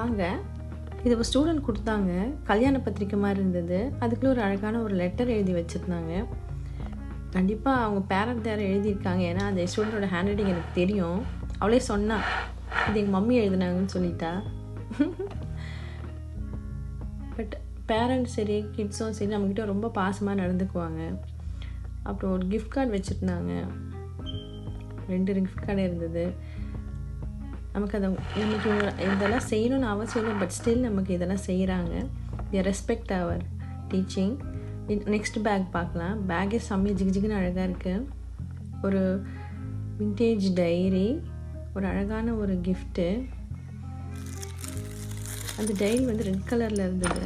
வாங்க. இது ஒரு ஸ்டூடெண்ட் கொடுத்தாங்க. கல்யாண பத்திரிக்கை மாதிரி இருந்தது. அதுக்குள்ளே ஒரு அழகான ஒரு லெட்டர் எழுதி வச்சுருந்தாங்க. கண்டிப்பாக அவங்க பேரண்ட் யாரும் எழுதியிருக்காங்க. ஏன்னா அந்த ஸ்டூடெண்ட்டோட ஹேண்ட் ரைட்டிங் எனக்கு தெரியும். அவளே சொன்னா இது எங்கள் மம்மி எழுதுனாங்கன்னு சொல்லிட்டா. பட் பேரண்ட்ஸ் சரி கிட்ஸும் சரி நம்மக்கிட்ட ரொம்ப பாசமாக நடந்துக்குவாங்க. அப்புறம் ஒரு கிஃப்ட் கார்டு வச்சுருந்தாங்க. 2 கிஃப்ட் கார்டு இருந்தது. நமக்கு இதெல்லாம் செய்யணும்னு அவசியம் இல்லை. பட் ஸ்டில் நமக்கு இதெல்லாம் செய்கிறாங்க. ரெஸ்பெக்ட் அவர் டீச்சிங். நெக்ஸ்ட் பேக் பார்க்கலாம். பேக்கே செம்ம ஜிகுன்னு அழகாக இருக்குது. ஒரு விண்டேஜ் டைரி, ஒரு அழகான ஒரு கிஃப்ட்டு. அந்த டைரி வந்து ரெட் கலரில் இருந்தது.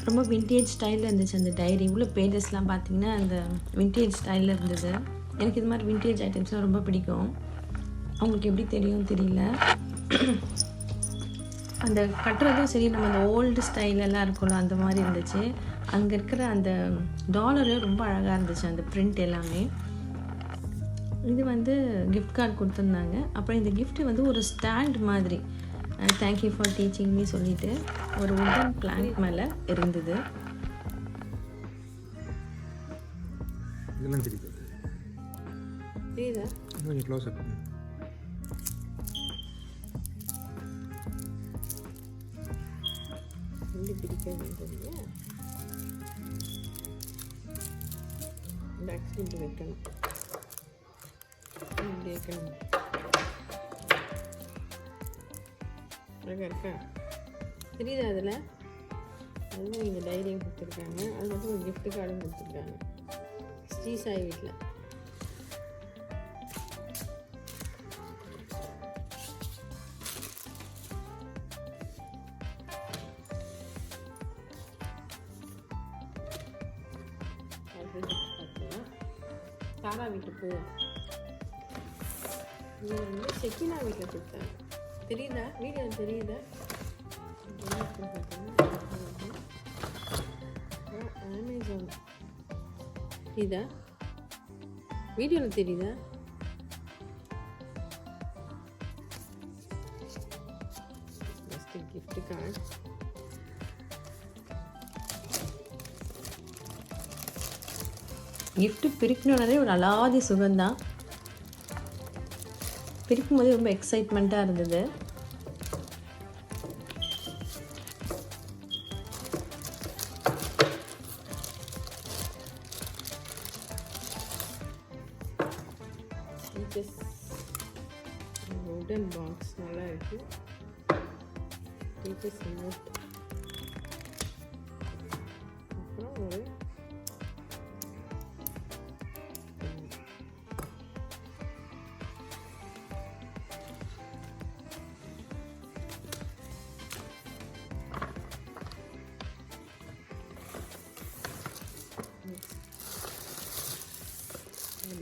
ரொம்ப விண்டேஜ் ஸ்டைலில் இருந்துச்சு அந்த டைரி. உள்ள பேஜஸ்லாம் பார்த்திங்கன்னா அந்த விண்டேஜ் ஸ்டைலில் இருந்தது. எனக்கு இது மாதிரி விண்டேஜ் ஐட்டம்ஸ்லாம் ரொம்ப பிடிக்கும். அவங்களுக்கு எப்படி தெரியும் தெரியல. அந்த கட்டுறதும் சரி நம்ம அந்த ஓல்டு ஸ்டைலெல்லாம் இருக்கும்ல அந்த மாதிரி இருந்துச்சு. அங்கே இருக்கிற அந்த டாலரு ரொம்ப அழகாக இருந்துச்சு, அந்த பிரிண்ட் எல்லாமே. இது வந்து கிஃப்ட் கார்டு கொடுத்துருந்தாங்க. அப்புறம் இந்த கிஃப்ட்டு வந்து ஒரு ஸ்டாண்ட் மாதிரி, தேங்க்யூ ஃபார் டீச்சிங் மீ சொல்லிட்டு ஒரு வுடன் பிளாங்க் மேலே இருந்தது. இதெல்லாம் தெரியுதா? கொஞ்சம் க்ளோஸ் அப். பிடிக்காது ஆக்சிடென்ட் வைக்கணும். இப்படி வைக்கணும். அழகாக இருக்கா? தெரியுதா? அதில் அதுவும் இந்த டைரியும் கொடுத்துருக்காங்க. அது மட்டும் ஒரு கிஃப்ட் கார்டும் கொடுத்துருக்காங்க. ஸ்ரீ சாய் வீட்டில். தாரா வீட்டுக்கு போவோம். இது வந்து செக்கினா வீட்டில் கொடுத்தாங்க. தெரியுதா? வீடியோ தெரியுதா? அமேசான் தெரியுதா? வீடியோவில் தெரியுதா? Gift card. கிஃப்ட்டு பிரிக்கணுன்னாலே ஒரு அலாதி சுகந்தான். பிரிக்கும் போது ரொம்ப எக்ஸைட்மெண்ட்டாக இருந்தது. வுடன் பாக்ஸ் நல்லா இருக்குது. Teachers note. அப்புறம் ஒரு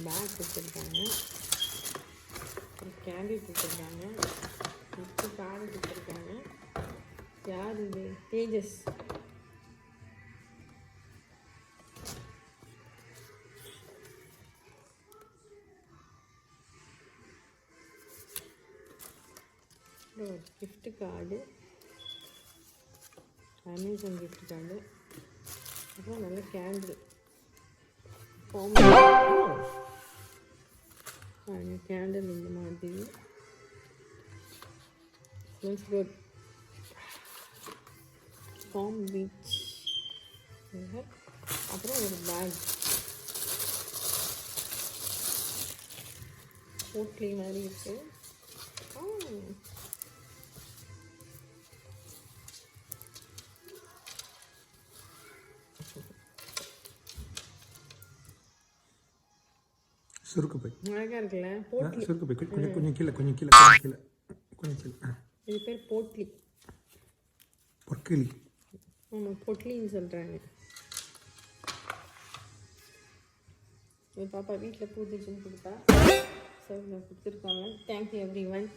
பேக் கொடுத்துருக்காங்க. ஒரு கேண்டில் கொடுத்துருக்காங்க. கிஃப்ட் கார்டு கொடுத்துருக்காங்க. யார் இது? தேஜஸ். ஒரு gift card, Amazon gift card. அப்புறம் நல்ல கேண்டில். கேண்டில் இந்த மாதிரி ஃபார்ம் பீச். அப்புறம் ஒரு பேக் போட்லி மாதிரி இருக்கு. சுருக்கு பை அழகாக இருக்குல்ல? போட்லி. சுருக்கு பை கொஞ்சம் கீழே இது பேர் போட்லி. பொற்கிளி. ஆமாம், பொட்லின்னு சொல்கிறாங்க. என் பாப்பா வீட்டில் பூஜைன்னு கொடுத்தா சரி கொடுத்துருக்காங்க. Thank you every one.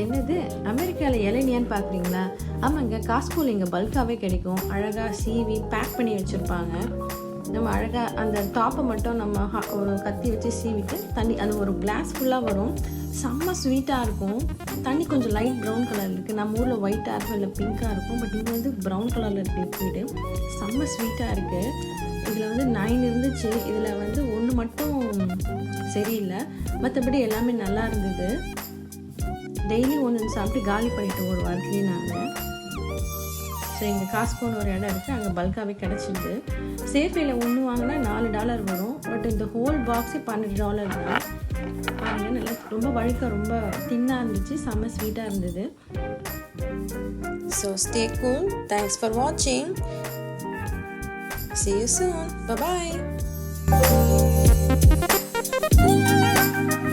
என்னது அமெரிக்காவில் இளநியான்னு பார்க்குறீங்களா? ஆமாங்க, காஸ்கோவில் இங்கே பல்காகவே கிடைக்கும். அழகாக சீவி பேக் பண்ணி வச்சுருப்பாங்க. நம்ம அழகாக அந்த டாப்பை மட்டும் நம்ம ஒரு கத்தி வச்சு சீவிட்டு தண்ணி அது ஒரு கிளாஸ் ஃபுல்லாக வரும். செம்ம ஸ்வீட்டாக இருக்கும். தண்ணி கொஞ்சம் லைட் ப்ரௌன் கலர் இருக்குது. நம்ம ஊரில் ஒயிட்டாக இருக்கும், இல்லை பிங்காக இருக்கும். பட் இங்கே வந்து ப்ரௌன் கலரில் இருக்குது லிக்விடு. செம்ம ஸ்வீட்டாக இருக்குது. இதில் வந்து 9 இருந்துச்சு. இதில் வந்து 1 மட்டும் சரியில்லை, மற்றபடி எல்லாமே நல்லா இருந்தது. டெய்லி ஒன்று சாப்பிட்டு காலி பண்ணிவிட்டோம் ஒரு வாரத்துலேயே நாங்கள். ஸோ எங்கள் காஸ்கோன்னு ஒரு இடம் இருக்குது, அங்கே பல்காகவே கிடச்சிது. சேஃபேல ஒன்று வாங்கினா $4 வரும். பட் இந்த ஹோல் பாக்ஸே $12 தான். பாருங்கள், நல்லா ரொம்ப வழுக்க ரொம்ப தின்னாக இருந்துச்சு, செம்ம ஸ்வீட்டாக இருந்தது. So stay cool. Thanks for watching. See you soon. Bye-bye.